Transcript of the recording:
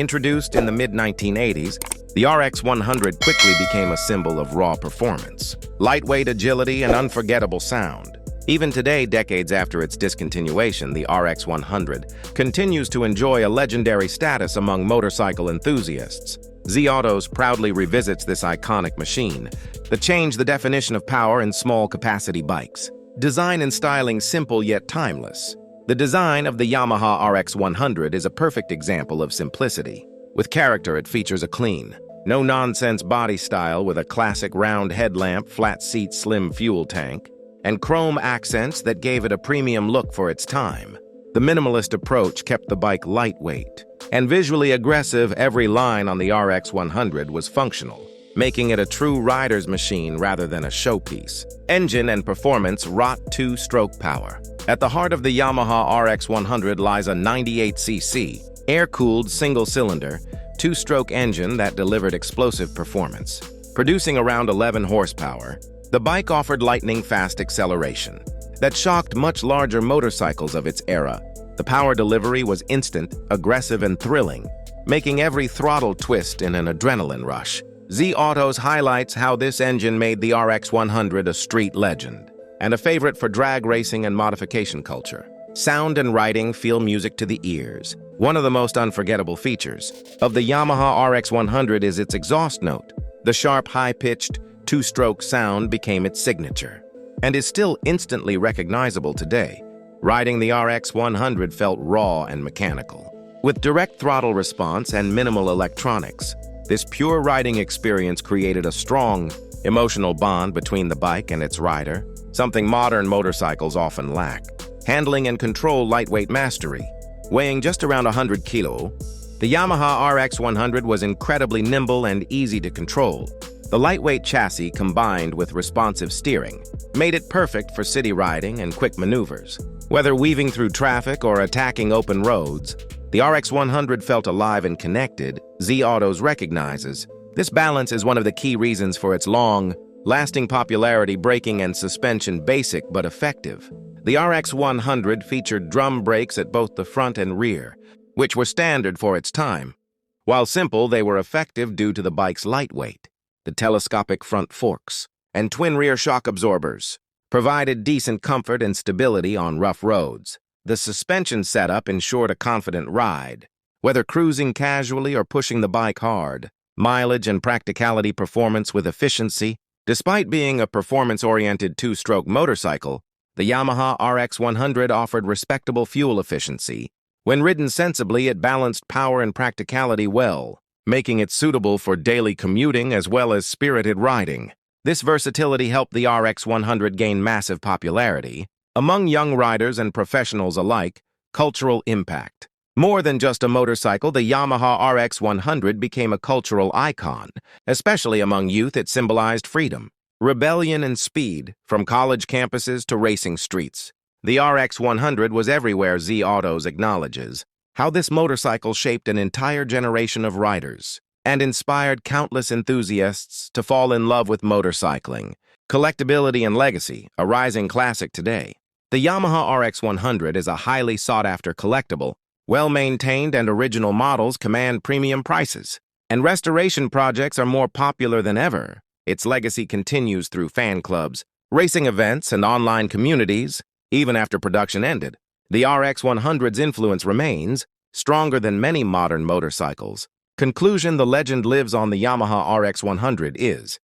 Introduced in the mid-1980s, the RX 100 quickly became a symbol of raw performance, lightweight agility, and unforgettable sound. Even today, decades after its discontinuation, the RX 100 continues to enjoy a legendary status among motorcycle enthusiasts. Z Autos proudly revisits this iconic machine that changed the definition of power in small-capacity bikes. Design and styling simple yet timeless. The design of the Yamaha RX 100 is a perfect example of simplicity. With character, it features a clean, no-nonsense body style with a classic round headlamp, flat seat, slim fuel tank, and chrome accents that gave it a premium look for its time. The minimalist approach kept the bike lightweight and visually aggressive. Every line on the RX 100 was functional, making it a true rider's machine rather than a showpiece. Engine and performance: wrought two-stroke power. At the heart of the Yamaha RX 100 lies a 98cc, air-cooled single-cylinder, two-stroke engine that delivered explosive performance. Producing around 11 horsepower, the bike offered lightning-fast acceleration that shocked much larger motorcycles of its era. The power delivery was instant, aggressive, and thrilling, making every throttle twist in an adrenaline rush. Z Autos highlights how this engine made the RX 100 a street legend and a favorite for drag racing and modification culture. Sound and riding feel music to the ears. One of the most unforgettable features of the Yamaha RX 100 is its exhaust note. The sharp, high-pitched, two-stroke sound became its signature and is still instantly recognizable today. Riding the RX 100 felt raw and mechanical. With direct throttle response and minimal electronics, this pure riding experience created a strong, emotional bond between the bike and its rider, something modern motorcycles often lack. Handling and control: lightweight mastery. Weighing just around 100 kilo, the Yamaha RX 100 was incredibly nimble and easy to control. The lightweight chassis, combined with responsive steering, made it perfect for city riding and quick maneuvers. Whether weaving through traffic or attacking open roads, the RX 100 felt alive and connected. Z Autos recognizes this balance is one of the key reasons for its long-lasting popularity. Braking and suspension: basic but effective. The RX 100 featured drum brakes at both the front and rear, which were standard for its time. While simple, they were effective due to the bike's lightweight. The telescopic front forks and twin rear shock absorbers provided decent comfort and stability on rough roads. The suspension setup ensured a confident ride, whether cruising casually or pushing the bike hard. Mileage and practicality: performance with efficiency. Despite being a performance-oriented two-stroke motorcycle, the Yamaha RX 100 offered respectable fuel efficiency. When ridden sensibly, it balanced power and practicality well, making it suitable for daily commuting as well as spirited riding. This versatility helped the RX 100 gain massive popularity among young riders and professionals alike. Cultural impact: more than just a motorcycle, the Yamaha RX 100 became a cultural icon. Especially among youth, it symbolized freedom, rebellion, and speed. From college campuses to racing streets, the RX 100 was everywhere. Z Autos acknowledges how this motorcycle shaped an entire generation of riders and inspired countless enthusiasts to fall in love with motorcycling. Collectability and legacy: a rising classic today, the Yamaha RX 100 is a highly sought-after collectible. Well-maintained and original models command premium prices, and restoration projects are more popular than ever. Its legacy continues through fan clubs, racing events, and online communities. Even after production ended, the RX 100's influence remains stronger than many modern motorcycles. Conclusion: the legend lives on. The Yamaha RX 100 is